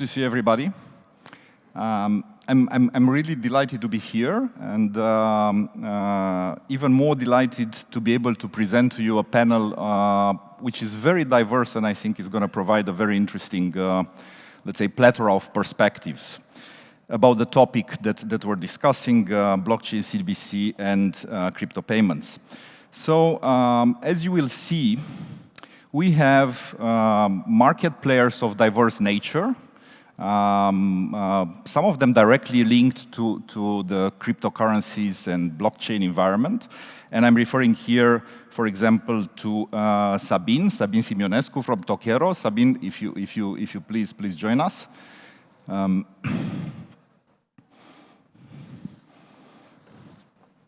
see everybody. I'm really delighted to be here, and even more delighted to be able to present to you a panel which is very diverse and I think is going to provide a very interesting, let's say, plethora of perspectives about the topic that we're discussing, blockchain, CBDC, and crypto payments. So, as you will see, we have market players of diverse nature, some of them directly linked to the cryptocurrencies and blockchain environment. And I'm referring here, for example, to Sabine Simionescu from Tokero. Sabine, if you please join us.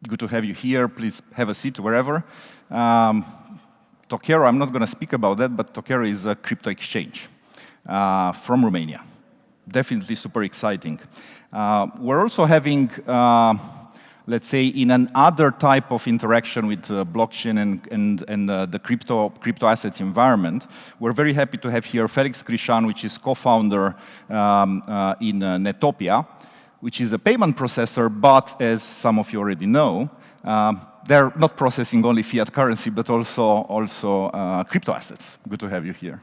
Good to have you here. Please have a seat wherever. Tokero, I'm not going to speak about that, but Tokero is a crypto exchange from Romania. Definitely super exciting. We're also having, let's say, in another type of interaction with blockchain and the crypto assets environment, we're very happy to have here Felix Crișan, which is co-founder in Netopia, which is a payment processor, but as some of you already know, they're not processing only fiat currency, but also crypto assets. Good to have you here.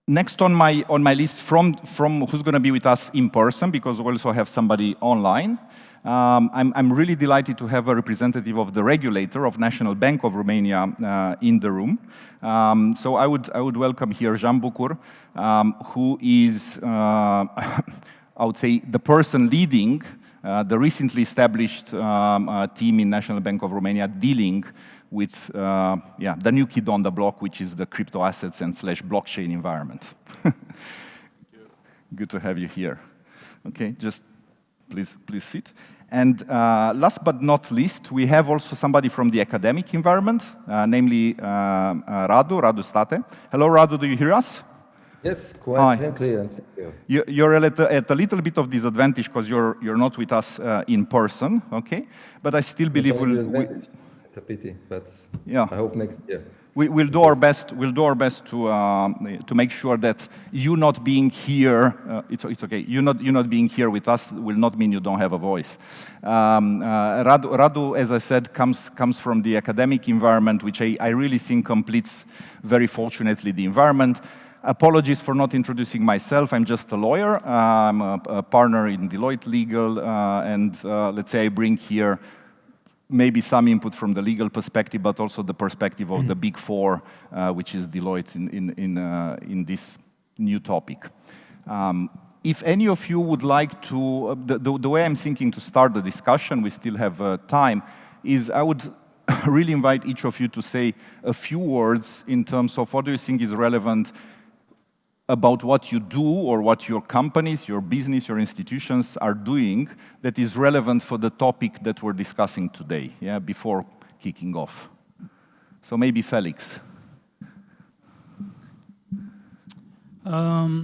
Next on my list from who's going to be with us in person, because we also have somebody online. I'm really delighted to have a representative of the regulator of National Bank of Romania in the room. So I would welcome here Jean Bucur, who is, I would say, the person leading the recently established team in National Bank of Romania dealing with the new kid on the block, which is the crypto assets and /blockchain environment. Good to have you here. Okay, just please sit. And last but not least, we have also somebody from the academic environment, namely Radu State. Hello, Radu, do you hear us? Yes, quite clear. Thank you. You're at a little bit of disadvantage because you're not with us in person, okay? But I still believe it's a pity, but yeah. I hope next year. We'll do our best. We'll do our best to make sure that you not being here, it's okay. You not being here with us will not mean you don't have a voice. Radu, as I said, comes from the academic environment, which I really think completes very fortunately the environment. Apologies for not introducing myself. I'm just a lawyer. I'm a partner in Deloitte Legal, and let's say I bring here maybe some input from the legal perspective, but also the perspective of the Big Four, which is Deloitte in this new topic. If any of you would like to, the way I'm thinking to start the discussion, we still have time, is I would really invite each of you to say a few words in terms of what do you think is relevant about what you do or what your companies, your business, your institutions are doing that is relevant for the topic that we're discussing today, before kicking off. So maybe Felix. I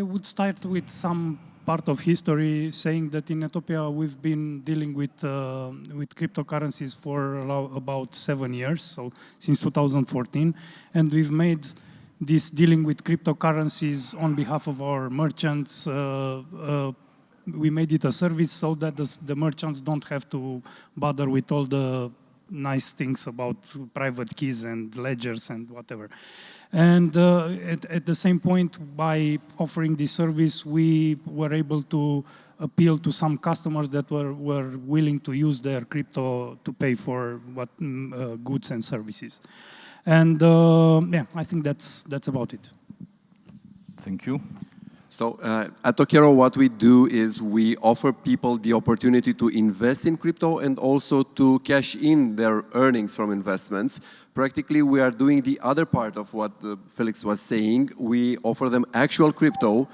would start with some part of history saying that in Netopia we've been dealing with cryptocurrencies for about 7 years, so since 2014, and we've made this dealing with cryptocurrencies on behalf of our merchants. We made it a service so that the merchants don't have to bother with all the nice things about private keys and ledgers and whatever. And at the same point, by offering this service, we were able to appeal to some customers that were willing to use their crypto to pay for goods and services. And I think that's about it. Thank you. So at Tokero, what we do is we offer people the opportunity to invest in crypto and also to cash in their earnings from investments. Practically, we are doing the other part of what Felix was saying. We offer them actual crypto,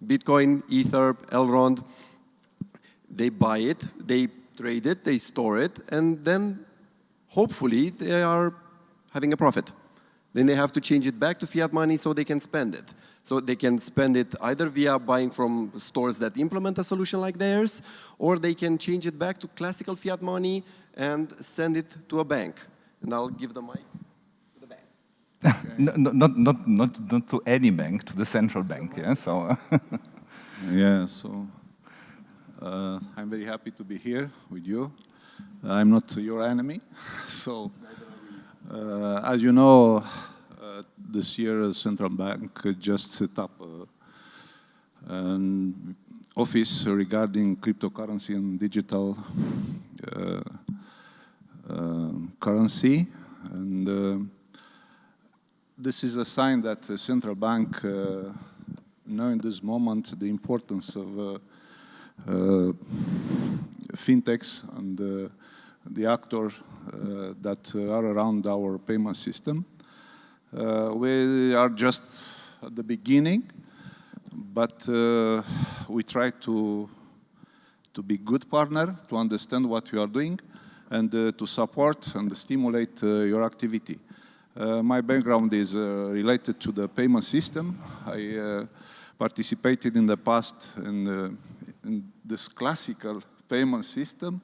Bitcoin, Ether, Elrond. They buy it, they trade it, they store it, and then hopefully they are having a profit. Then they have to change it back to fiat money so they can spend it. So they can spend it either via buying from stores that implement a solution like theirs, or they can change it back to classical fiat money and send it to a bank. And I'll give the mic to the bank. Not to any bank, to the central bank. Yeah. So. Yeah. So I'm very happy to be here with you. I'm not your enemy. So as you know, this year central bank just set up an office regarding cryptocurrency and digital currency, and this is a sign that the central bank know in this moment the importance of fintechs and the actors that are around our payment system. We are just at the beginning, but we try to be good partner, to understand what you are doing, and to support and stimulate your activity. My background is related to the payment system. I participated in the past in this classical payment system,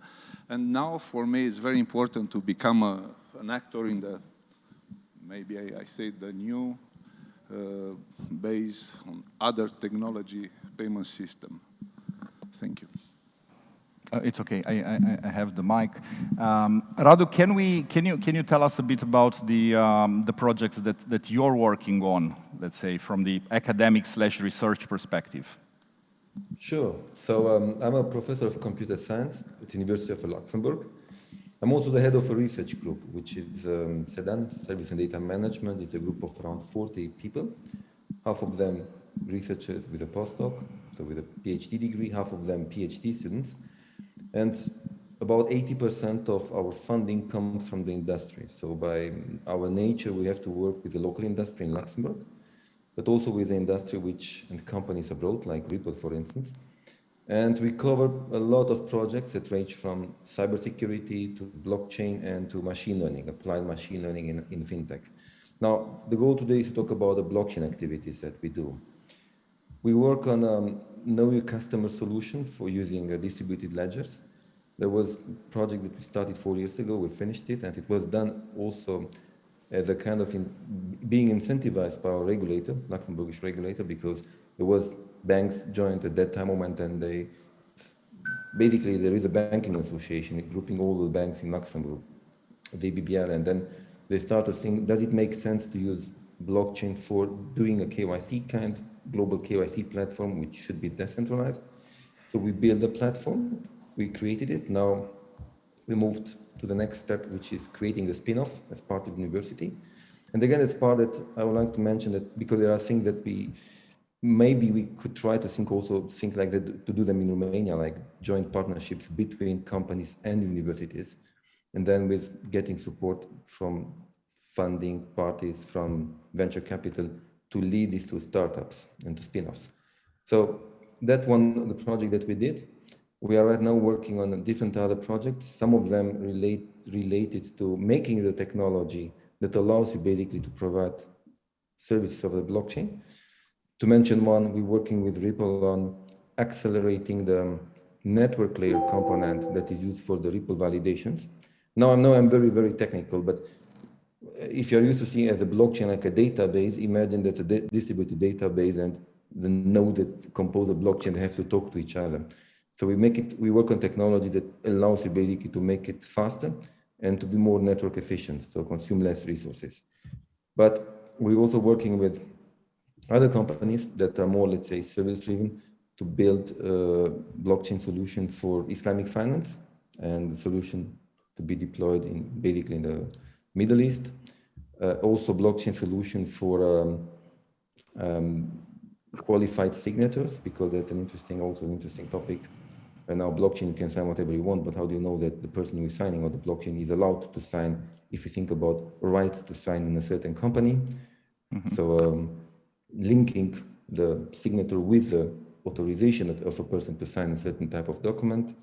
and now for me it's very important to become an actor in the, maybe I say the new based on other technology payment system. Thank you. It's okay. I have the mic. Radu, can you tell us a bit about the projects that you're working on? Let's say from the academic/research perspective. Sure. So I'm a professor of computer science at the University of Luxembourg. I'm also the head of a research group, which is SEDAN, Service and Data Management. It's a group of around 40 people, half of them researchers with a postdoc, so with a PhD degree, half of them PhD students. And about 80% of our funding comes from the industry. So by our nature, we have to work with the local industry in Luxembourg, but also with the industry and companies abroad, like Ripple, for instance. And we cover a lot of projects that range from cybersecurity to blockchain and to machine learning, applied machine learning in fintech. Now, the goal today is to talk about the blockchain activities that we do. We work on a know your customer solution for using distributed ledgers. There was a project that we started 4 years ago. We finished it, and it was done also as a kind of being incentivized by our regulator, Luxembourgish regulator, because there was banks joined at that time moment, and basically there is a banking association grouping all the banks in Luxembourg, the BBL, and then they started thinking, does it make sense to use blockchain for doing a KYC global KYC platform, which should be decentralized? So we built a platform, we created it. Now we moved to the next step, which is creating the spin-off as part of the university. And again, it's part that I would like to mention that because there are things that maybe we could try to think like that, to do them in Romania, like joint partnerships between companies and universities, and then with getting support from funding parties, from venture capital, to lead these to startups and to spin-offs. So that one, the project that we did. We are right now working on different other projects, some of them related to making the technology that allows you basically to provide services of the blockchain. To mention one, we're working with Ripple on accelerating the network layer component that is used for the Ripple validations. Now I know I'm very, very technical, but if you're used to seeing as a blockchain like a database, imagine that a distributed database and the nodes that compose a blockchain have to talk to each other. So we work on technology that allows you basically to make it faster and to be more network efficient, so consume less resources. But we're also working with other companies that are more, let's say, service-driven to build a blockchain solution for Islamic finance and the solution to be deployed basically in the Middle East. Also blockchain solution for qualified signatures, because that's an interesting topic. And now blockchain, you can sign whatever you want, but how do you know that the person who is signing on the blockchain is allowed to sign if you think about rights to sign in a certain company? Mm-hmm. So linking the signature with the authorization of a person to sign a certain type of document.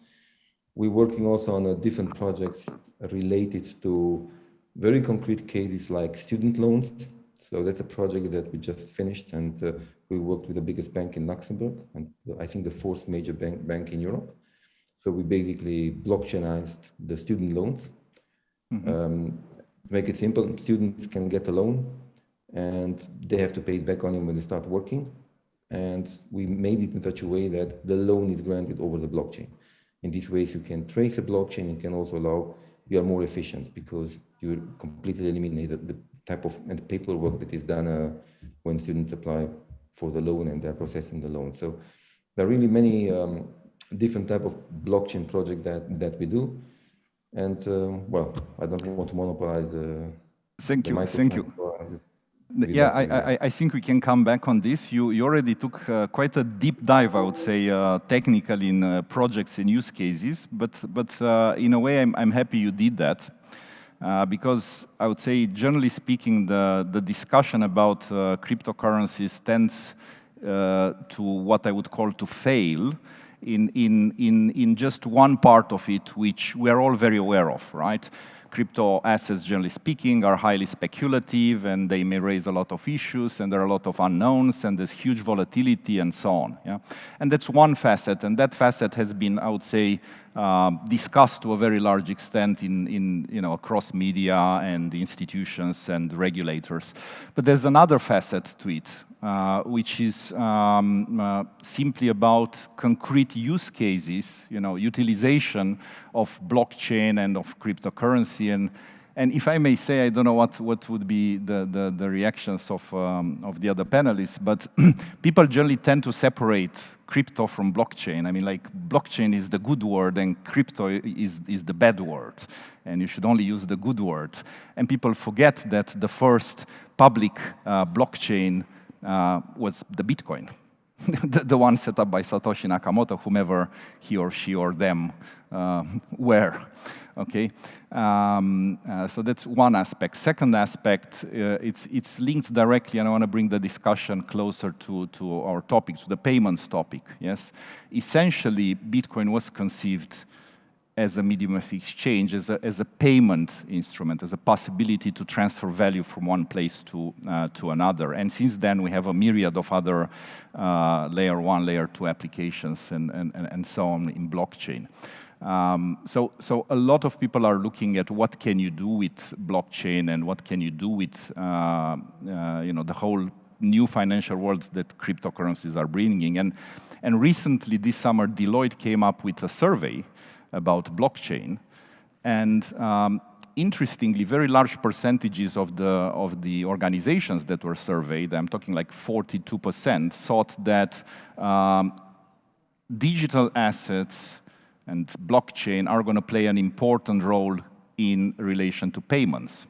We're working also on different projects related to very concrete cases like student loans. So that's a project that we just finished, and we worked with the biggest bank in Luxembourg, and I think the fourth major bank in Europe. So we basically blockchainized the student loans. Mm-hmm. To make it simple, students can get a loan, and they have to pay it back only when they start working. And we made it in such a way that the loan is granted over the blockchain. In these ways, you can trace a blockchain. You can also allow, you are more efficient because you completely eliminate the type of and paperwork that is done when students apply for the loan and they're processing the loan. So there are really many different type of blockchain project that we do. And well, I don't want to monopolize Thank you. Yeah, I think we can come back on this. You already took quite a deep dive, I would say, technically in projects and use cases. But in a way, I'm happy you did that. Because I would say, generally speaking, the discussion about cryptocurrencies tends to what I would call to fail in just one part of it, which we are all very aware of, right? Crypto assets, generally speaking, are highly speculative, and they may raise a lot of issues, and there are a lot of unknowns, and there's huge volatility, and so on. Yeah? And that's one facet, and that facet has been, I would say, discussed to a very large extent in across media and the institutions and regulators. But there's another facet to it, which is simply about concrete use cases, utilization of blockchain and of cryptocurrency. And if I may say, I don't know what would be the reactions of the other panelists, but people generally tend to separate crypto from blockchain. I mean, like, blockchain is the good word and crypto is the bad word. And you should only use the good word. And people forget that the first public blockchain was the Bitcoin, the one set up by Satoshi Nakamoto, whomever he or she or them were. Okay, so that's one aspect. Second aspect, it's linked directly, and I want to bring the discussion closer to our topic, to the payments topic. Yes, essentially, Bitcoin was conceived as a medium of exchange, as a payment instrument, as a possibility to transfer value from one place to another. And since then, we have a myriad of other layer 1, layer 2 applications and so on in blockchain. So a lot of people are looking at what can you do with blockchain and what can you do with the whole new financial world that cryptocurrencies are bringing. And recently, this summer, Deloitte came up with a survey about blockchain, and interestingly, very large percentages of the organizations that were surveyed, I'm talking like 42%, thought that digital assets and blockchain are going to play an important role in relation to payments.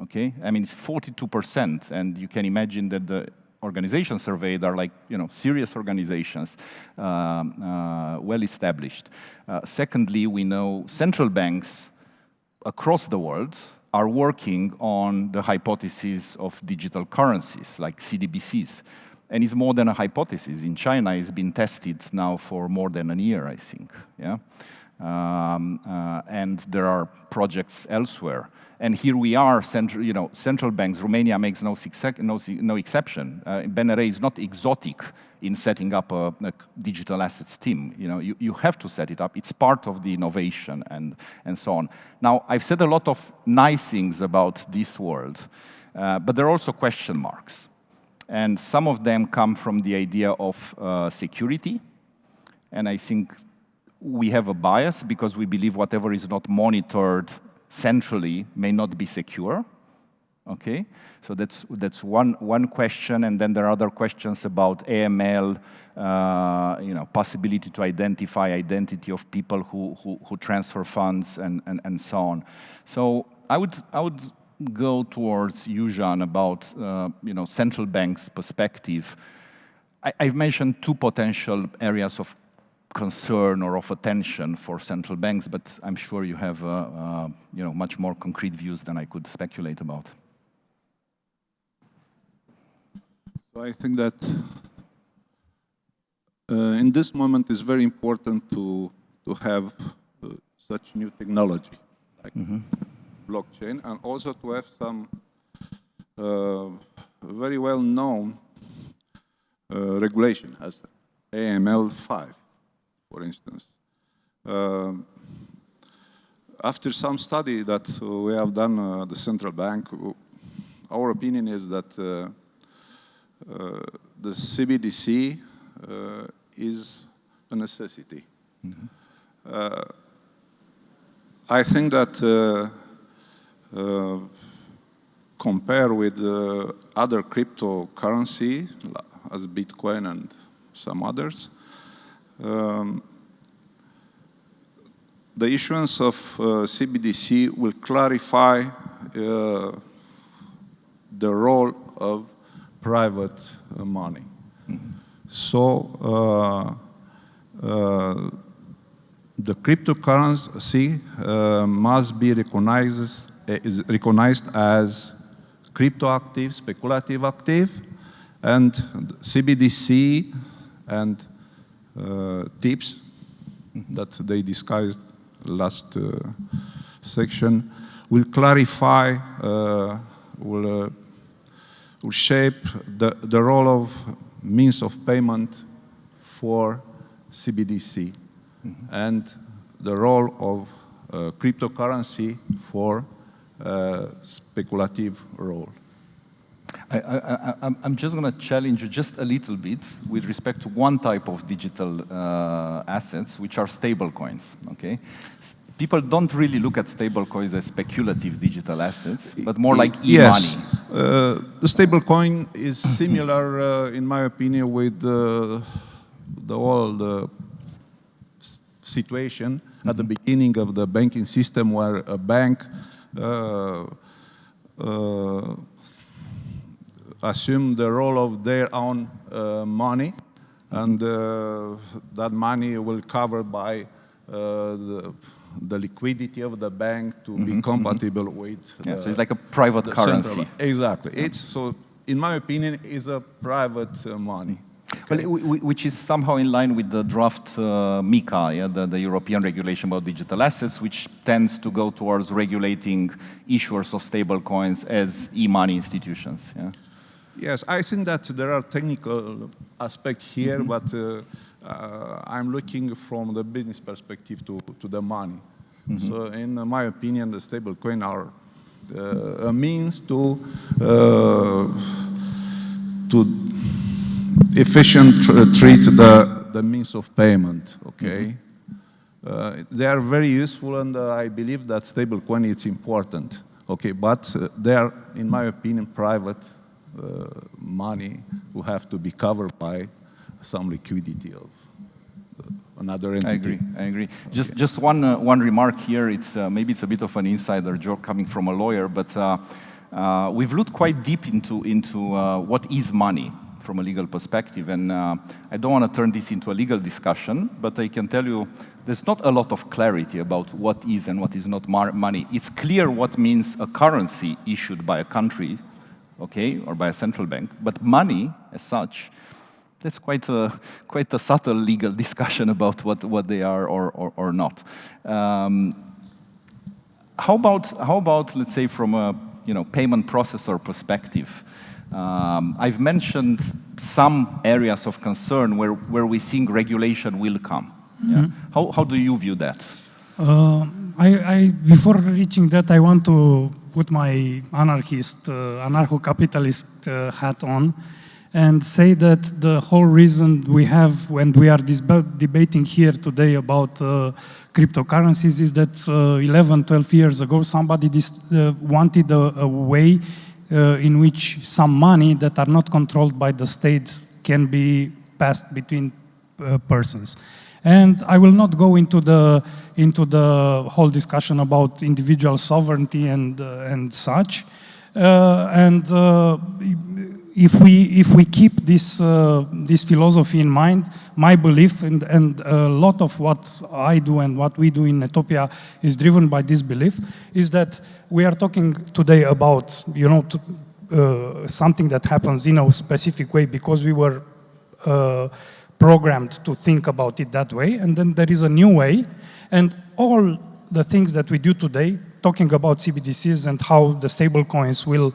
Okay, I mean, it's 42%, and you can imagine that the organizations surveyed are like, serious organizations, well established. Secondly, we know central banks across the world are working on the hypothesis of digital currencies, like CDBCs. And it's more than a hypothesis. In China, it's been tested now for more than a year, I think. Yeah, and there are projects elsewhere. And here we are, central banks. Romania makes no exception. BNR is not exotic in setting up a digital assets team. You have to set it up. It's part of the innovation and so on. Now, I've said a lot of nice things about this world, but there are also question marks. And some of them come from the idea of security. And I think we have a bias because we believe whatever is not monitored centrally may not be secure. Okay, so that's one question, and then there are other questions about AML, possibility to identify identity of people who transfer funds and so on. So I would go towards you, Jean, about central banks' perspective. I've mentioned two potential areas of concern or of attention for central banks, but I'm sure you have much more concrete views than I could speculate about. So I think that in this moment it's very important to have such new technology like blockchain, and also to have some very well-known regulation as AML5, for instance. After some study that we have done at the central bank, our opinion is that the CBDC is a necessity. I think that compare with other cryptocurrency, as Bitcoin and some others, the issuance of CBDC will clarify the role of private money. So the cryptocurrency must be recognized as crypto active, speculative active, and CBDC and TIPS that they discussed last section will clarify, will shape the role of means of payment for CBDC and the role of cryptocurrency for speculative role. I'm just going to challenge you just a little bit with respect to one type of digital assets, which are stablecoins. Okay, people don't really look at stablecoins as speculative digital assets, but more like e-money. Yes, the stablecoin is similar, in my opinion, with the whole situation at the beginning of the banking system, where a bank assume the role of their own money, and that money will cover by the liquidity of the bank to be compatible with. Yeah, so it's like a private currency. Exactly. Yeah. It's, so, in my opinion, is a private money. Okay. Well, which is somehow in line with the draft MiCA, yeah, the European regulation about digital assets, which tends to go towards regulating issuers of stablecoins as e-money institutions. Yeah. Yes, I think that there are technical aspects here, but I'm looking from the business perspective to the money. So in my opinion, the stablecoin are a means to efficient treat the means of payment, okay? They are very useful, and I believe that stablecoin is important, okay? But they are, in my opinion, private money who have to be covered by some liquidity of another entity. I agree. Just one remark here. It's maybe it's a bit of an insider joke coming from a lawyer, but we've looked quite deep into what is money from a legal perspective, and I don't want to turn this into a legal discussion, but I can tell you there's not a lot of clarity about what is and what is not money. It's clear what means a currency issued by a country, okay, or by a central bank, but money as such, that's quite a subtle legal discussion about what they are or not. How about let's say from a payment processor perspective? I've mentioned some areas of concern where we think regulation will come. Yeah? How do you view that? Before reaching that, I want to put my anarcho-capitalist hat on and say that the whole reason we have when we are debating here today about cryptocurrencies is that 11, 12 years ago, somebody wanted a way in which some money that are not controlled by the state can be passed between persons. And I will not go into the whole discussion about individual sovereignty and such. If we keep this philosophy in mind, my belief and a lot of what I do and what we do in Ethiopia is driven by this belief, is that we are talking today about something that happens in a specific way because we were programmed to think about it that way, and then there is a new way, and all the things that we do today, talking about CBDCs and how the stable coins will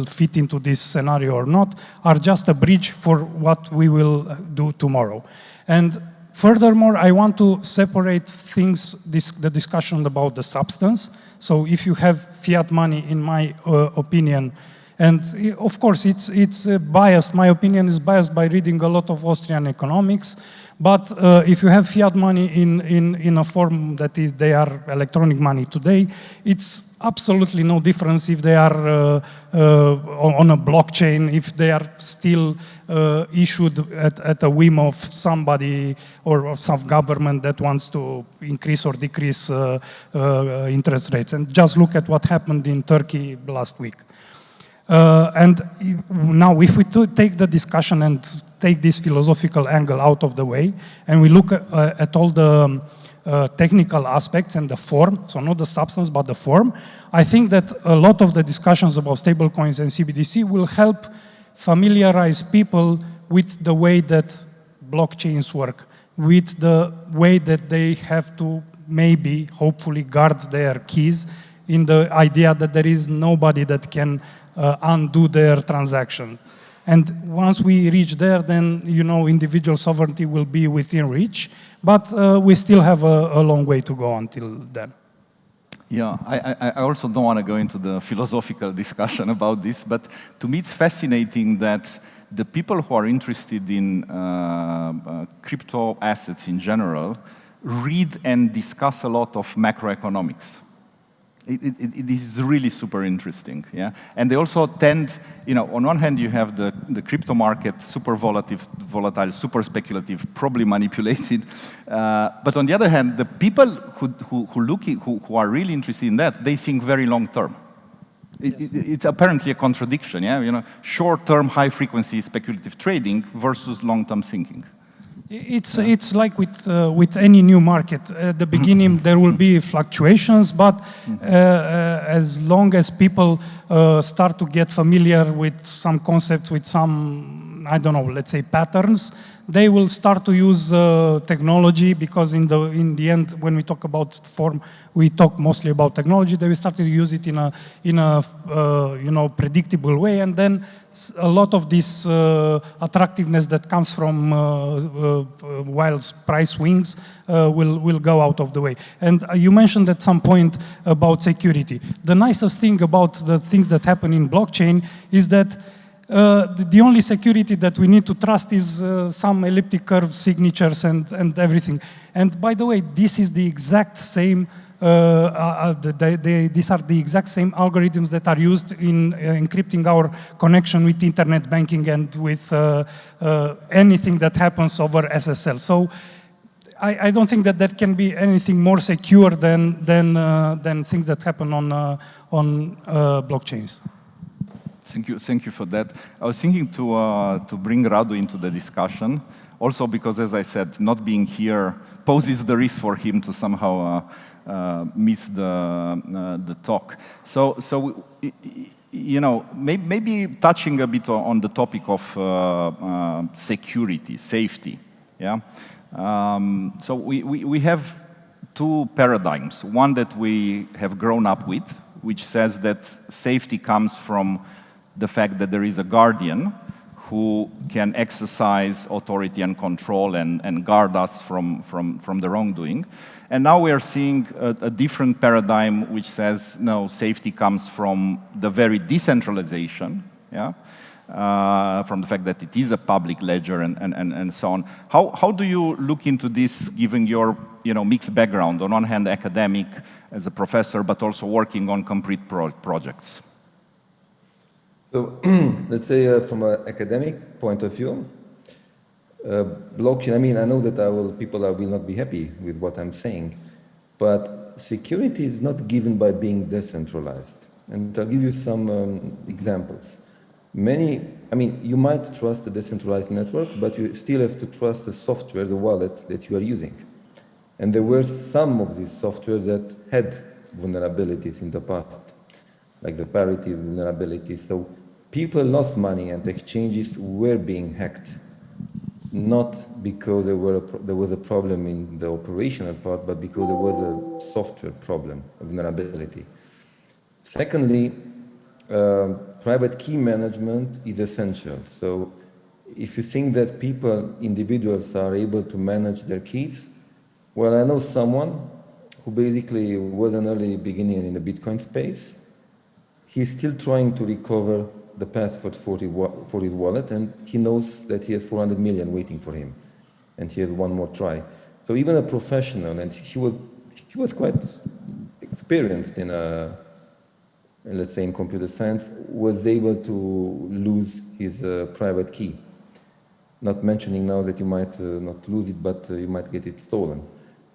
fit into this scenario or not, are just a bridge for what we will do tomorrow. And furthermore, I want to separate things, the discussion about the substance. So if you have fiat money, in my opinion, and of course it's biased, my opinion is biased by reading a lot of Austrian economics, but if you have fiat money in a form that they are electronic money today, it's absolutely no difference if they are on a blockchain, if they are still issued at a whim of somebody or some government that wants to increase or decrease interest rates. And just look at what happened in Turkey last week. And now if we take the discussion and take this philosophical angle out of the way, and we look at all the technical aspects and the form, so not the substance but the form, I think that a lot of the discussions about stablecoins and CBDC will help familiarize people with the way that blockchains work, with the way that they have to maybe, hopefully, guard their keys, in the idea that there is nobody that can undo their transaction. And once we reach there, then, you know, individual sovereignty will be within reach, but we still have a long way to go until then. Yeah, I also don't want to go into the philosophical discussion about this, but to me it's fascinating that the people who are interested in crypto assets in general read and discuss a lot of macroeconomics. It is really super interesting, yeah? And they also tend, you know, on one hand you have the crypto market, super volatile, super speculative, probably manipulated, but on the other hand, the people who are really interested in that, they think very long term. It's apparently a contradiction, yeah? You know, short-term, high-frequency speculative trading versus long-term thinking. It's like with any new market. At the beginning, there will be fluctuations, but as long as people start to get familiar with some concepts, with some, I don't know, let's say patterns, they will start to use technology, because in the end, when we talk about form, we talk mostly about technology. They will start to use it in a you know, predictable way, and then a lot of this attractiveness that comes from wild price swings will go out of the way. And you mentioned at some point about security. The nicest thing about the things that happen in blockchain is that the only security that we need to trust is some elliptic curve signatures and everything. And by the way, this is the exact same, these are the exact same algorithms that are used in encrypting our connection with internet banking and with anything that happens over SSL. So I don't think that there can be anything more secure than things that happen on blockchains. Thank you for that. I was thinking to bring Radu into the discussion, also because, as I said, not being here poses the risk for him to somehow miss the talk. So you know, maybe touching a bit on the topic of security, safety. Yeah. So we have two paradigms. One that we have grown up with, which says that safety comes from the fact that there is a guardian who can exercise authority and control and guard us from the wrongdoing. And now we are seeing a different paradigm which says, no, safety comes from the very decentralization, yeah? From the fact that it is a public ledger and so on. How do you look into this, given your mixed background, on one hand academic as a professor, but also working on concrete projects? So let's say from an academic point of view, blockchain, I mean, I know that people will not be happy with what I'm saying, but security is not given by being decentralized. And I'll give you some examples. I mean, you might trust the decentralized network, but you still have to trust the software, the wallet that you are using. And there were some of these software that had vulnerabilities in the past, like the parity vulnerabilities. So people lost money and exchanges were being hacked, not because there was a problem in the operational part, but because there was a software problem, a vulnerability. Secondly, private key management is essential. So if you think that people, individuals, are able to manage their keys, well, I know someone who basically was an early beginner in the Bitcoin space. He's still trying to recover the password for his wallet, and he knows that he has 400 million waiting for him, and he has one more try. So even a professional, and he was quite experienced in let's say in computer science, was able to lose his private key. Not mentioning now that you might not lose it, but you might get it stolen.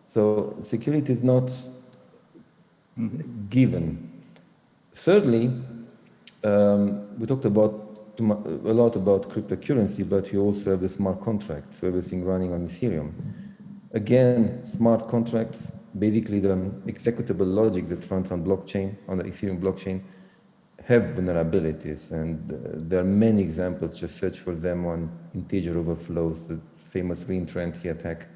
So security is not given. Thirdly, we talked a lot about cryptocurrency, but you also have the smart contracts, so everything running on Ethereum. Again, smart contracts, basically the executable logic that runs on blockchain, on the Ethereum blockchain, have vulnerabilities, and there are many examples. Just search for them on integer overflows, the famous reentrancy attack.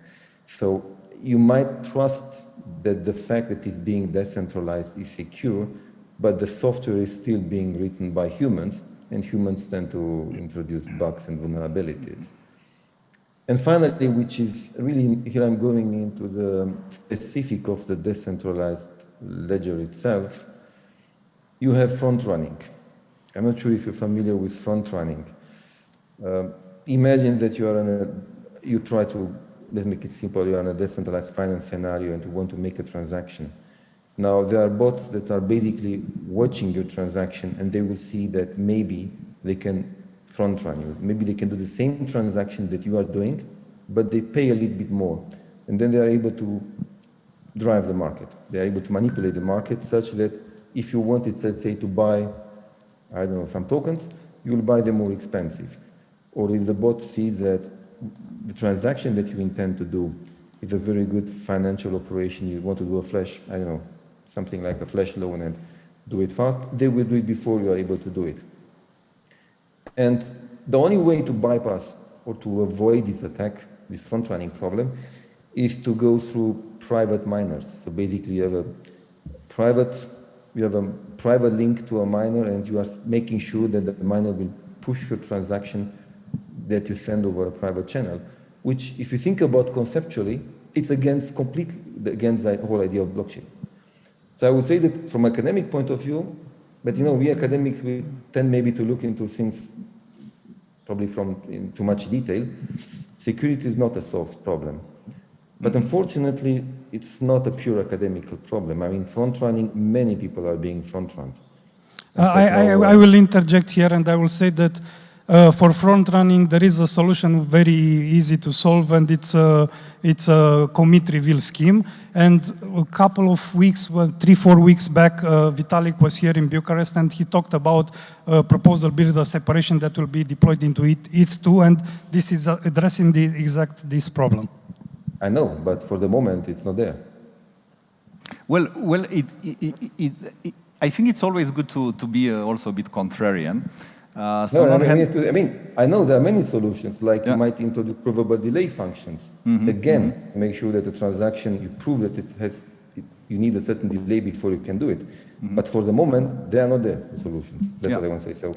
So you might trust that the fact that it's being decentralized is secure, but the software is still being written by humans, and humans tend to introduce bugs and vulnerabilities. And finally, which is really, here I'm going into the specific of the decentralized ledger itself, you have front running. I'm not sure if you're familiar with front running. Imagine that you try to, let's make it simple, you're in a decentralized finance scenario and you want to make a transaction. Now, there are bots that are basically watching your transaction, and they will see that maybe they can front run you. Maybe they can do the same transaction that you are doing, but they pay a little bit more. And then they are able to drive the market. They are able to manipulate the market such that if you wanted, let's say, to buy, I don't know, some tokens, you will buy them more expensive. Or if the bot sees that the transaction that you intend to do is a very good financial operation, you want to do a flash, I don't know, something like a flash loan and do it fast, they will do it before you are able to do it. And the only way to bypass or to avoid this attack, this front-running problem, is to go through private miners. So basically you have a private link to a miner, and you are making sure that the miner will push your transaction that you send over a private channel, which, if you think about conceptually, it's completely against the whole idea of blockchain. So I would say that from an academic point of view, but we academics, we tend maybe to look into things probably in too much detail. Security is not a solved problem. But unfortunately, it's not a pure academical problem. I mean, front-running, many people are being front-runned. I will interject here, and I will say that for front-running, there is a solution very easy to solve, and it's a commit reveal scheme. And a couple of weeks, 3-4 weeks back, Vitalik was here in Bucharest, and he talked about a proposal build a separation that will be deployed into ETH2, and this is addressing this problem. I know, but for the moment, it's not there. Well, I think it's always good to be also a bit contrarian. I know there are many solutions, like you might introduce provable delay functions. Make sure that the transaction, you prove that you need a certain delay before you can do it. But for the moment, they are not there, the solutions. That's what I want to say.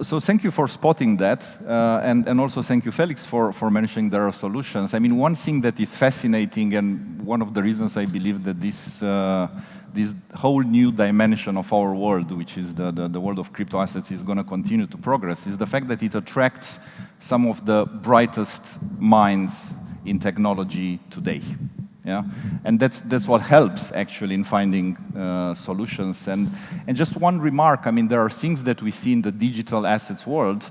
So thank you for spotting that, and also thank you, Felix, for mentioning there are solutions. I mean, one thing that is fascinating, and one of the reasons I believe that this whole new dimension of our world, which is the world of crypto assets, is going to continue to progress, is the fact that it attracts some of the brightest minds in technology today. Yeah, and that's what helps actually in finding solutions. And just one remark, I mean, there are things that we see in the digital assets world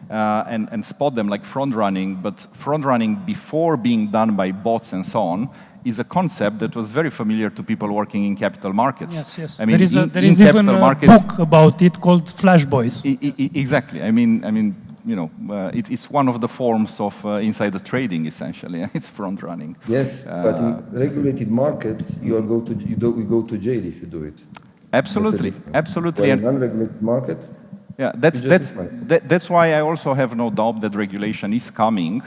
and spot them like front running, but front running before being done by bots and so on is a concept that was very familiar to people working in capital markets. Yes. I mean, there is even a book about it called Flash Boys. Exactly. I mean, it's one of the forms of insider trading, essentially. It's front running. Yes, but in regulated markets, you go to jail if you do it. Absolutely. Well, in unregulated market. Yeah, that's why I also have no doubt that regulation is coming.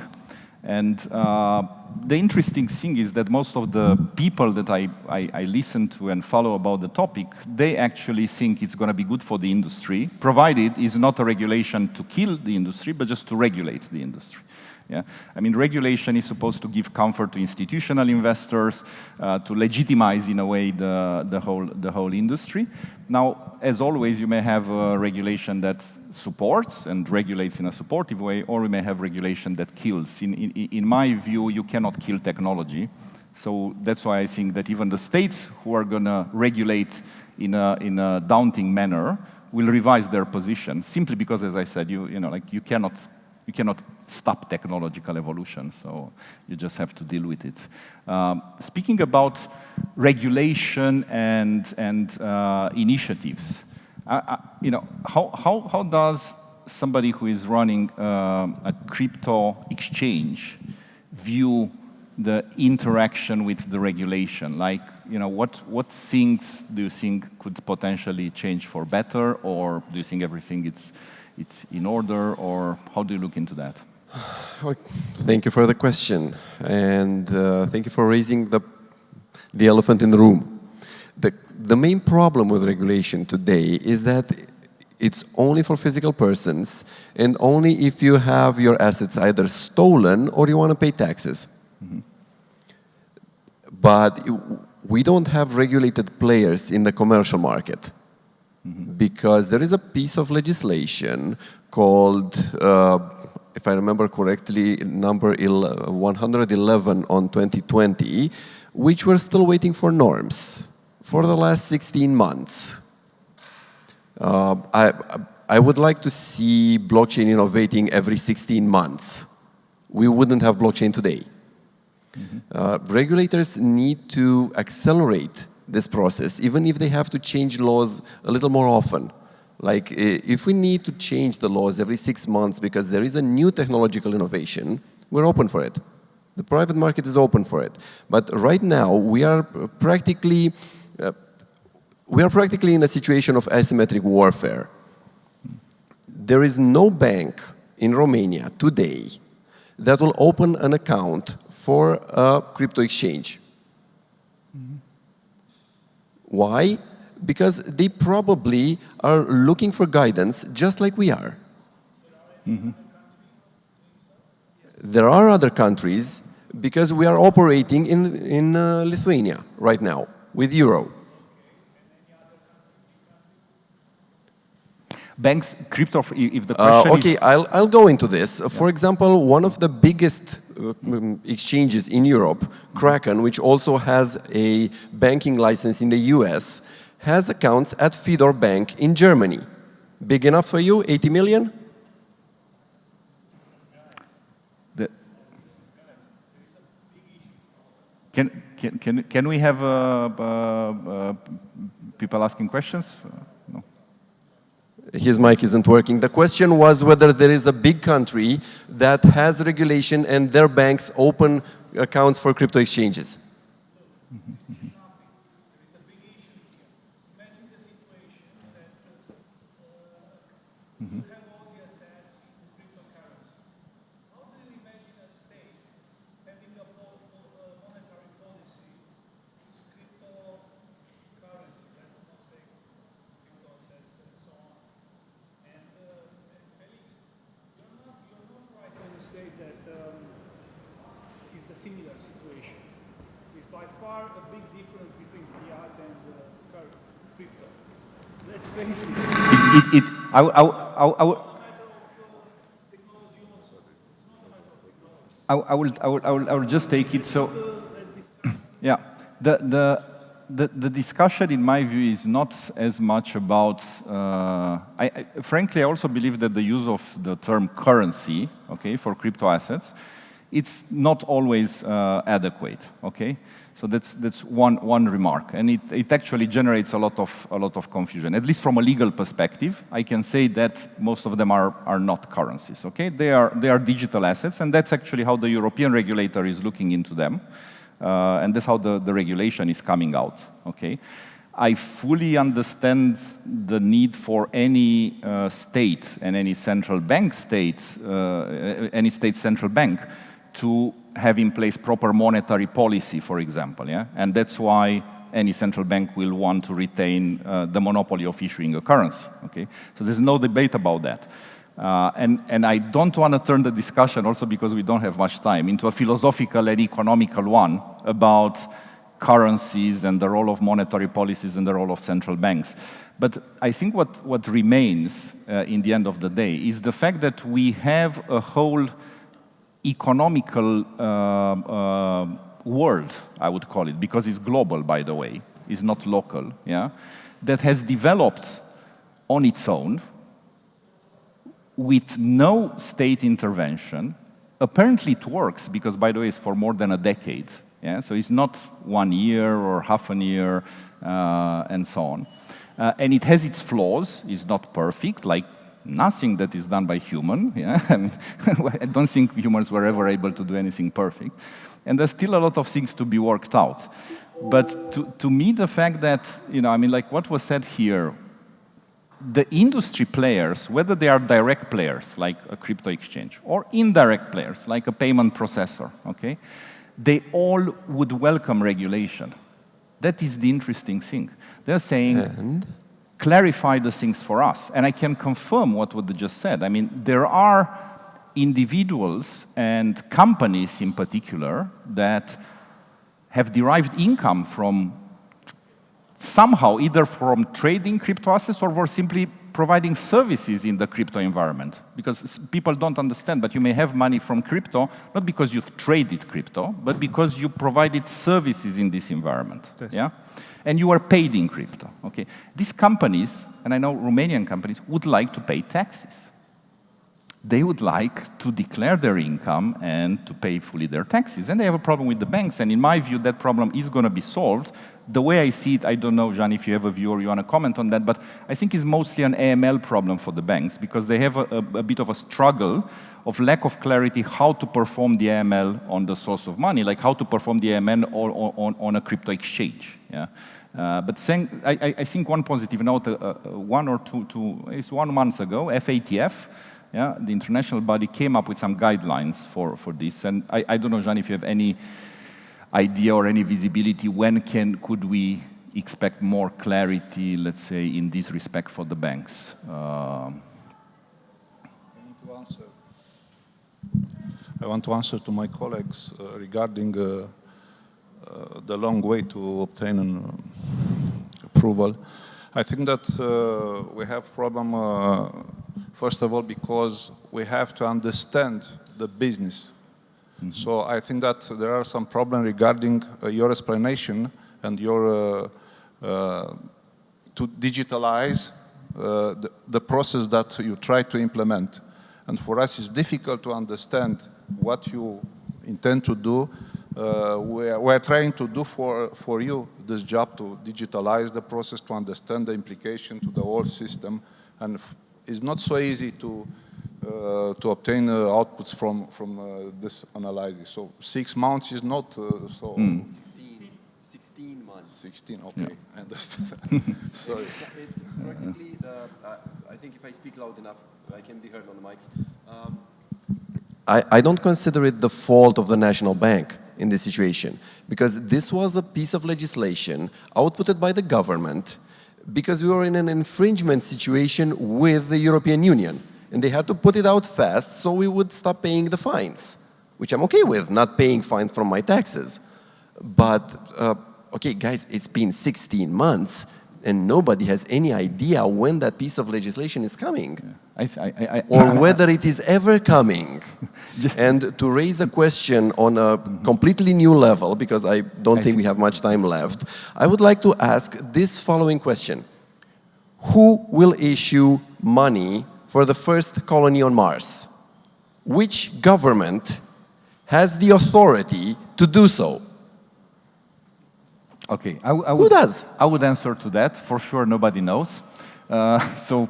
And the interesting thing is that most of the people that I listen to and follow about the topic, they actually think it's going to be good for the industry, provided it's not a regulation to kill the industry, but just to regulate the industry. Yeah? I mean, regulation is supposed to give comfort to institutional investors, to legitimize, in a way, the whole industry. Now, as always, you may have a regulation that supports and regulates in a supportive way, or you may have regulation that kills. In my view, you cannot kill technology. So that's why I think that even the states who are going to regulate in a daunting manner will revise their position, simply because, as I said, you cannot stop technological evolution, so you just have to deal with it. Speaking about regulation and initiatives, how does somebody who is running a crypto exchange view the interaction with the regulation? Like, what things do you think could potentially change for better, or do you think everything it's in order, or how do you look into that? Thank you for the question, and thank you for raising the elephant in the room. The main problem with regulation today is that it's only for physical persons, and only if you have your assets either stolen or you want to pay taxes. Mm-hmm. But we don't have regulated players in the commercial market. Mm-hmm. Because there is a piece of legislation called, if I remember correctly, number 111 on 2020, which we're still waiting for norms for the last 16 months. I would like to see blockchain innovating every 16 months. We wouldn't have blockchain today. Mm-hmm. Regulators need to accelerate this process, even if they have to change laws a little more often. Like, if we need to change the laws every 6 months because there is a new technological innovation, we're open for it. The private market is open for it. But right now, we are practically in a situation of asymmetric warfare. There is no bank in Romania today that will open an account for a crypto exchange. Why? Because they probably are looking for guidance just like we are. Mm-hmm. There are other countries because we are operating in Lithuania right now with euro. Banks, crypto, if the question okay, I'll go into this. For example, one of the biggest exchanges in Europe, Kraken, which also has a banking license in the US, has accounts at Fidor Bank in Germany. Big enough for you, 80 million? Can we have people asking questions? No. His mic isn't working. The question was whether there is a big country that has regulation and their banks open accounts for crypto exchanges. Mm-hmm. Mm-hmm. You have all the assets in cryptocurrency. How do you imagine a state having a monetary policy with cryptocurrency, let's not say crypto assets and so on? And Felix, you're not right when you say that it's a similar situation. It's by far a big difference between fiat and crypto. Let's face it. I will just take it. So, yeah, the discussion, in my view, is not as much about. Frankly, I also believe that the use of the term currency, okay, for crypto assets, it's not always adequate. Okay. So that's one remark, and it actually generates a lot of confusion. At least from a legal perspective, I can say that most of them are not currencies. Okay, they are digital assets, and that's actually how the European regulator is looking into them, and that's how the regulation is coming out. Okay, I fully understand the need for any state and any central bank any state central bank to have in place proper monetary policy, for example, yeah? And that's why any central bank will want to retain the monopoly of issuing a currency, okay? So there's no debate about that. And I don't want to turn the discussion, also because we don't have much time, into a philosophical and economical one about currencies and the role of monetary policies and the role of central banks. But I think what remains in the end of the day is the fact that we have a whole economical world, I would call it, because it's global, by the way, it's not local, yeah, that has developed on its own with no state intervention. Apparently it works, because, by the way, it's for more than a decade. Yeah? So it's not 1 year or half a year and so on. And it has its flaws. It's not perfect, like nothing that is done by human. Yeah? I don't think humans were ever able to do anything perfect. And there's still a lot of things to be worked out. But to me, the fact that, I mean, like what was said here, the industry players, whether they are direct players, like a crypto exchange, or indirect players, like a payment processor, okay, they all would welcome regulation. That is the interesting thing. They're saying, clarify the things for us. And I can confirm what they just said. I mean, there are individuals and companies in particular that have derived income from somehow, either from trading crypto assets or for simply providing services in the crypto environment. Because people don't understand, but you may have money from crypto, not because you've traded crypto, but because you provided services in this environment. Yes. Yeah? And you are paid in crypto. Okay? These companies, and I know Romanian companies, would like to pay taxes. They would like to declare their income and to pay fully their taxes. And they have a problem with the banks. And in my view, that problem is going to be solved. The way I see it, I don't know, Jean, if you have a view or you want to comment on that, but I think it's mostly an AML problem for the banks, because they have a bit of a struggle of lack of clarity how to perform the AML on the source of money, like how to perform the AML on a crypto exchange. Yeah? But I think one positive note, 1 month ago, FATF, yeah, the international body, came up with some guidelines for this. And I don't know, Jean, if you have any idea or any visibility, when could we expect more clarity, let's say, in this respect for the banks? I want to answer to my colleagues regarding the long way to obtain an approval. I think that we have problem, first of all, because we have to understand the business. Mm-hmm. So I think that there are some problems regarding your explanation and your to digitalize the process that you try to implement. And for us, it's difficult to understand what you intend to do. We're trying to do for you this job to digitalize the process, to understand the implication to the whole system. And it's not so easy to obtain outputs from this analysis. So 6 months is not so... 16 months. 16, okay, yeah. I understand. Sorry. It's practically, I think if I speak loud enough, I can be heard on the mics. I don't consider it the fault of the National Bank in this situation, because this was a piece of legislation outputted by the government because we were in an infringement situation with the European Union. And they had to put it out fast so we would stop paying the fines, which I'm okay with, not paying fines from my taxes. But, okay, guys, it's been 16 months and nobody has any idea when that piece of legislation is coming. Yeah. Or whether it is ever coming. And to raise a question on a completely new level, because I don't think we have much time left, I would like to ask this following question. Who will issue money for the first colony on Mars? Which government has the authority to do so? Okay, who does? I would answer to that. For sure, nobody knows. So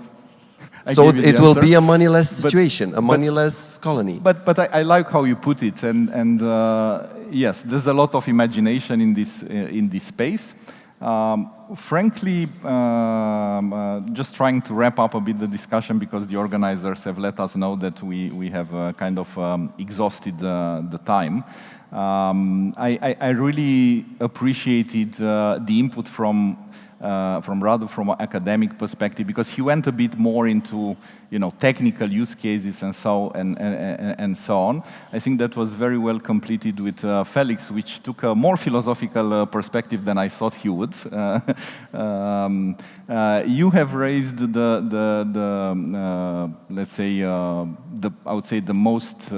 it will be a moneyless situation, a moneyless colony. But I like how you put it, and yes, there's a lot of imagination in this space. Frankly, just trying to wrap up a bit the discussion because the organizers have let us know that we have kind of exhausted the time. I really appreciated the input from rather from an academic perspective, because he went a bit more into, technical use cases and so on. I think that was very well completed with Felix, which took a more philosophical perspective than I thought he would. You have raised let's say, I would say the most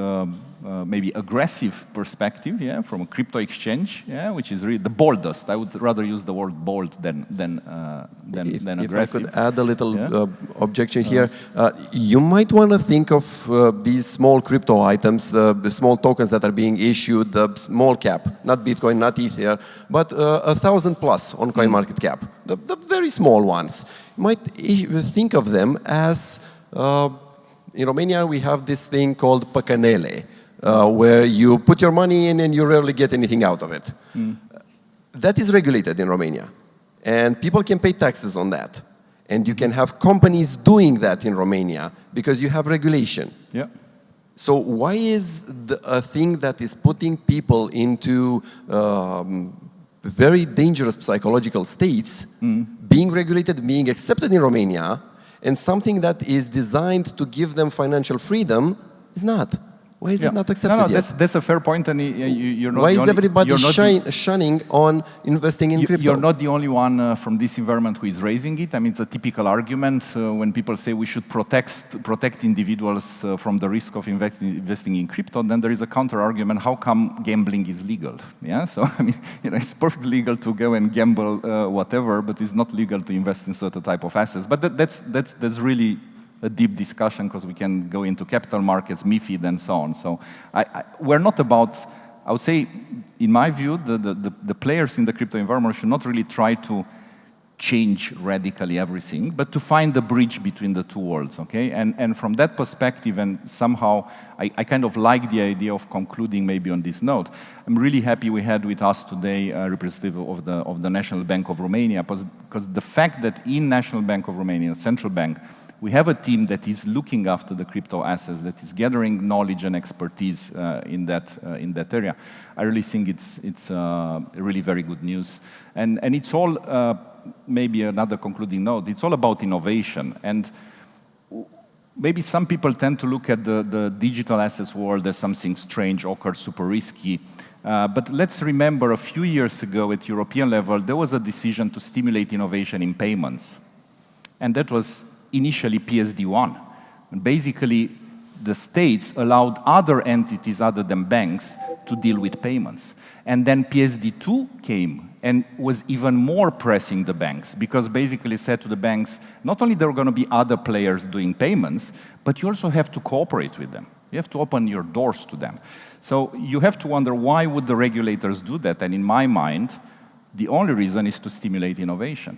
maybe aggressive perspective, from a crypto exchange, which is really the boldest. I would rather use the word bold than aggressive. If I could add a little objection here, you might want to think of these small crypto items, the small tokens that are being issued, the small cap, not Bitcoin, not Ether, but 1,000 plus on CoinMarketCap, the very small ones. You might think of them as, in Romania we have this thing called păcănele, where you put your money in and you rarely get anything out of it. That is regulated in Romania. And people can pay taxes on that. And you can have companies doing that in Romania because you have regulation. Yeah. So why is a thing that is putting people into very dangerous psychological states being regulated, being accepted in Romania, and something that is designed to give them financial freedom is not? Why is it not accepted yet? That's a fair point, and you're not. Why is everybody shunning on investing in crypto? You're not the only one from this environment who is raising it. I mean, it's a typical argument when people say we should protect individuals from the risk of investing in crypto. Then there is a counter argument: how come gambling is legal? Yeah, so I mean, it's perfectly legal to go and gamble whatever, but it's not legal to invest in certain type of assets. But that's really a deep discussion, because we can go into capital markets, MiFID, and so on. So we're not about, I would say, in my view, the players in the crypto environment should not really try to change radically everything, but to find the bridge between the two worlds, okay? And from that perspective, and somehow I kind of like the idea of concluding maybe on this note. I'm really happy we had with us today a representative of the National Bank of Romania, because the fact that in National Bank of Romania, central bank, we have a team that is looking after the crypto assets, that is gathering knowledge and expertise in that area. I really think it's really very good news, and it's all maybe another concluding note. It's all about innovation, and maybe some people tend to look at the digital assets world as something strange, awkward, super risky. But let's remember, a few years ago at European level, there was a decision to stimulate innovation in payments, and that was initially PSD1. And basically, the states allowed other entities other than banks to deal with payments. And then PSD2 came and was even more pressing the banks, because basically said to the banks, not only there are going to be other players doing payments, but you also have to cooperate with them. You have to open your doors to them. So you have to wonder, why would the regulators do that? And in my mind, the only reason is to stimulate innovation.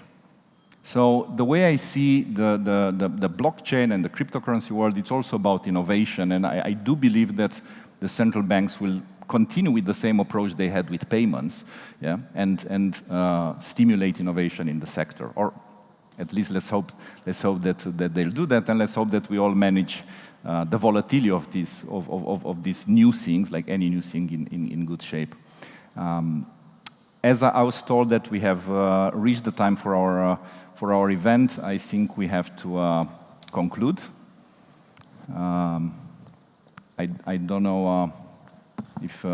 So the way I see the blockchain and the cryptocurrency world, it's also about innovation. And I do believe that the central banks will continue with the same approach they had with payments, and stimulate innovation in the sector. Or at least let's hope that they'll do that, and let's hope that we all manage the volatility of these new things, like any new thing, in good shape. As I was told that we have reached the time for our event, I think we have to conclude. I don't know if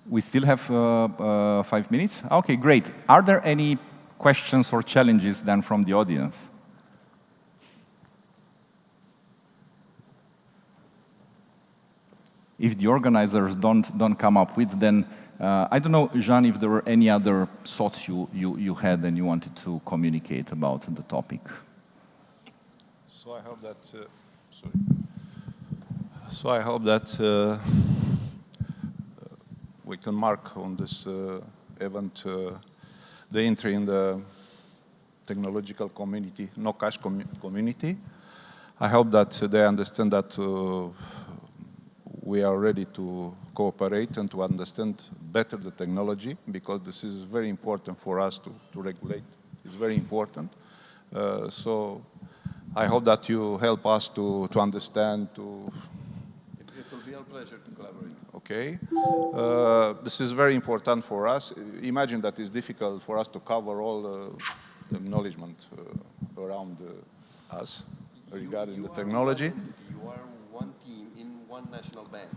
we still have 5 minutes. Okay, great. Are there any questions or challenges then from the audience? If the organizers don't come up with, then I don't know, Jean, if there were any other thoughts you had and you wanted to communicate about the topic. So I hope that. So I hope that we can mark on this event the entry in the technological community, no cash community. I hope that they understand that we are ready to cooperate and to understand better the technology, because this is very important for us to regulate. It's very important. So I hope that you help us to understand, It will be a pleasure to collaborate. okay. This is very important for us. Imagine that it's difficult for us to cover all the acknowledgement around us regarding the technology. You are one team in one national bank,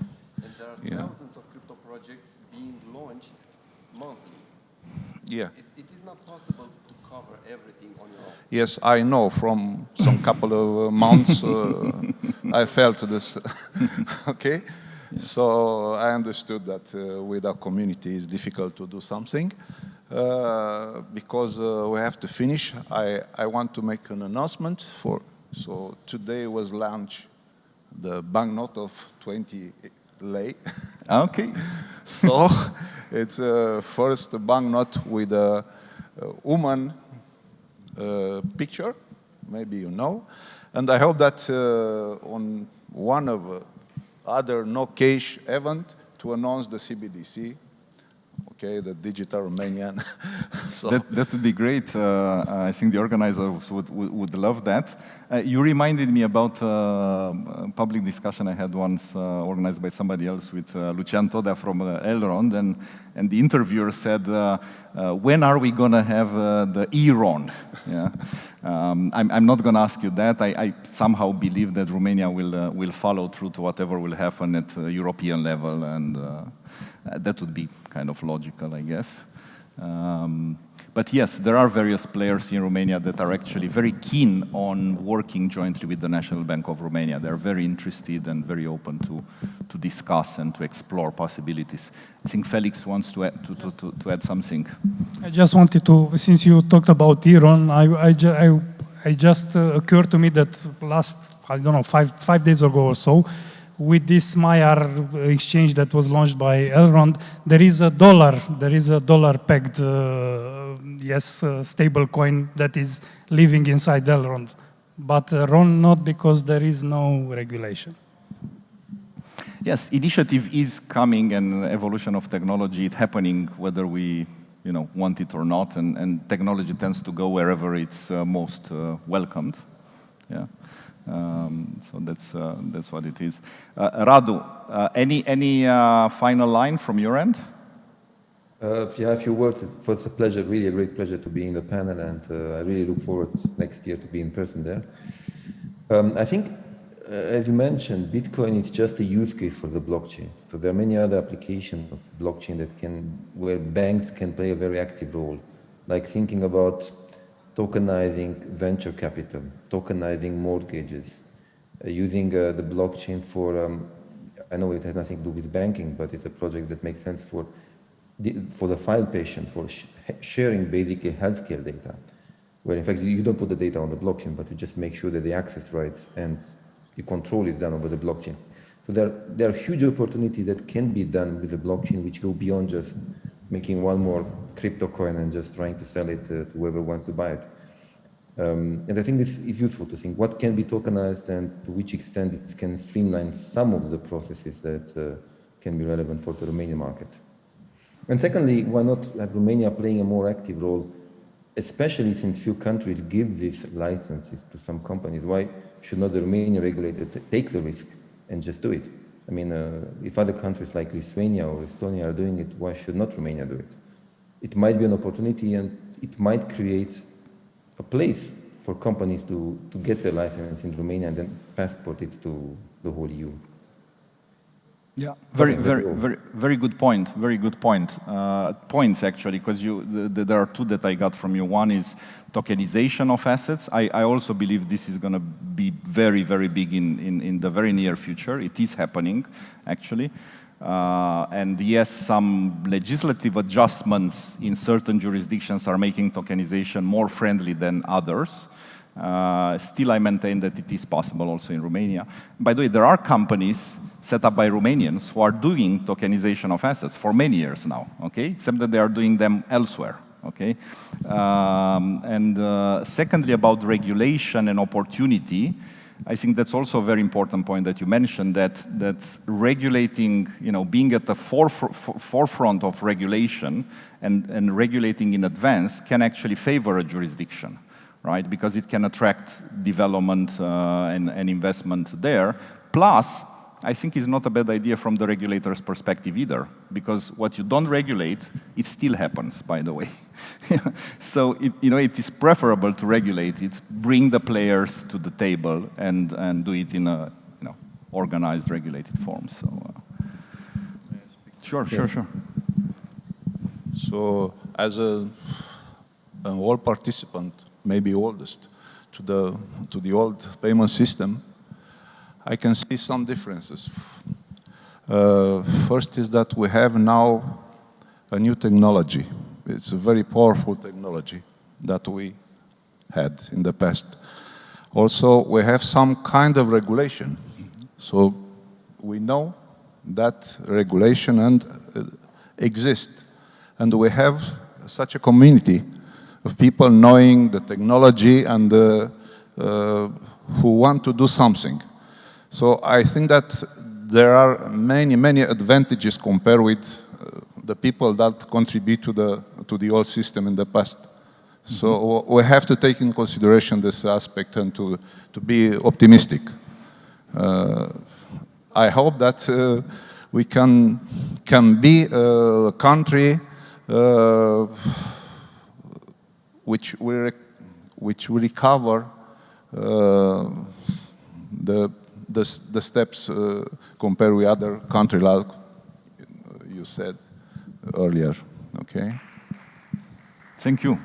and there are Yeah. thousands of crypto projects being launched monthly. Yeah. It is not possible to cover everything on your own. Yes, I know from some couple of months I felt this. Okay, so I understood that with our community it's difficult to do something because we have to finish. I want to make an announcement for. So today was launched the banknote of 20 lei. Okay. So it's first banknote with a woman picture, maybe you know, and I hope that on one of other no cash event to announce the CBDC, okay, the digital Romanian. So That would be great. I think the organizers would love that. You reminded me about a public discussion I had once organized by somebody else with Lucian Toda from Elrond, and the interviewer said, when are we going to have the e-RON? Yeah. I'm not going to ask you that. I somehow believe that Romania will follow through to whatever will happen at European level, and that would be kind of logical, I guess. But yes, there are various players in Romania that are actually very keen on working jointly with the National Bank of Romania. They're very interested and very open to discuss and to explore possibilities. I think Felix wants to add something. I just wanted to, since you talked about Iran, I just occurred to me that last, I don't know, five days ago or so, with this Mayar exchange that was launched by Elrond, there is a dollar pegged, stable coin that is living inside Elrond. But RON not, because there is no regulation. Yes, initiative is coming, and evolution of technology is happening whether we want it or not, and technology tends to go wherever it's most welcomed. Yeah. So that's what it is. Radu, any final line from your end? Yeah, a few words. It's a pleasure, really a great pleasure to be in the panel, and I really look forward next year to be in person there. I think, as you mentioned, Bitcoin is just a use case for the blockchain. So there are many other applications of blockchain where banks can play a very active role, like thinking about tokenizing venture capital, tokenizing mortgages, using the blockchain for, I know it has nothing to do with banking, but it's a project that makes sense for the file patient, for sharing basically healthcare data, where in fact you don't put the data on the blockchain, but you just make sure that the access rights and the control is done over the blockchain. So there are huge opportunities that can be done with the blockchain, which go beyond just making one more crypto coin and just trying to sell it to whoever wants to buy it. And I think this is useful to think what can be tokenized and to which extent it can streamline some of the processes that can be relevant for the Romanian market. And secondly, why not have Romania playing a more active role, especially since few countries give these licenses to some companies? Why should not the Romanian regulator take the risk and just do it? I mean, if other countries like Lithuania or Estonia are doing it, why should not Romania do it? It might be an opportunity, and it might create a place for companies to get their license in Romania and then passport it to the whole EU. Yeah, very good point. Very good point. Points actually, because there are two that I got from you. One is tokenization of assets. I also believe this is going to be very big in the very near future. It is happening actually, and yes, some legislative adjustments in certain jurisdictions are making tokenization more friendly than others. Still, I maintain that it is possible also in Romania. By the way, there are companies set up by Romanians who are doing tokenization of assets for many years now, okay? Except that they are doing them elsewhere, okay? And secondly, about regulation and opportunity, I think that's also a very important point that you mentioned, that regulating, being at the forefront of regulation and regulating in advance can actually favor a jurisdiction, right? Because it can attract development and investment there. Plus, I think it's not a bad idea from the regulator's perspective either, because what you don't regulate, it still happens, by the way. So it is preferable to regulate it, bring the players to the table, and do it in a organized, regulated form. So, sure. So, as an old participant, maybe oldest, to the old payment system, I can see some differences. First is that we have now a new technology. It's a very powerful technology that we had in the past. Also, we have some kind of regulation. So we know that regulation exists. And we have such a community of people knowing the technology and who want to do something. So I think that there are many advantages compared with the people that contribute to the old system in the past. So we have to take in consideration this aspect and to be optimistic. I hope that we can be a country which will recover the steps compared with other countries, like you said earlier. Okay. Thank you.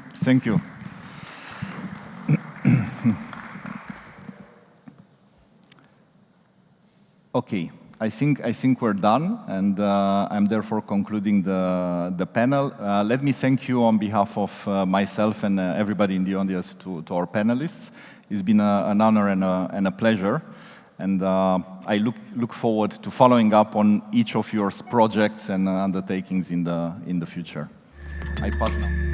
Okay, I think we're done, and I'm therefore concluding the panel. Let me thank you on behalf of myself and everybody in the audience to our panelists. It's been an honor and a pleasure, and I look forward to following up on each of your projects and undertakings in the future. I pass now.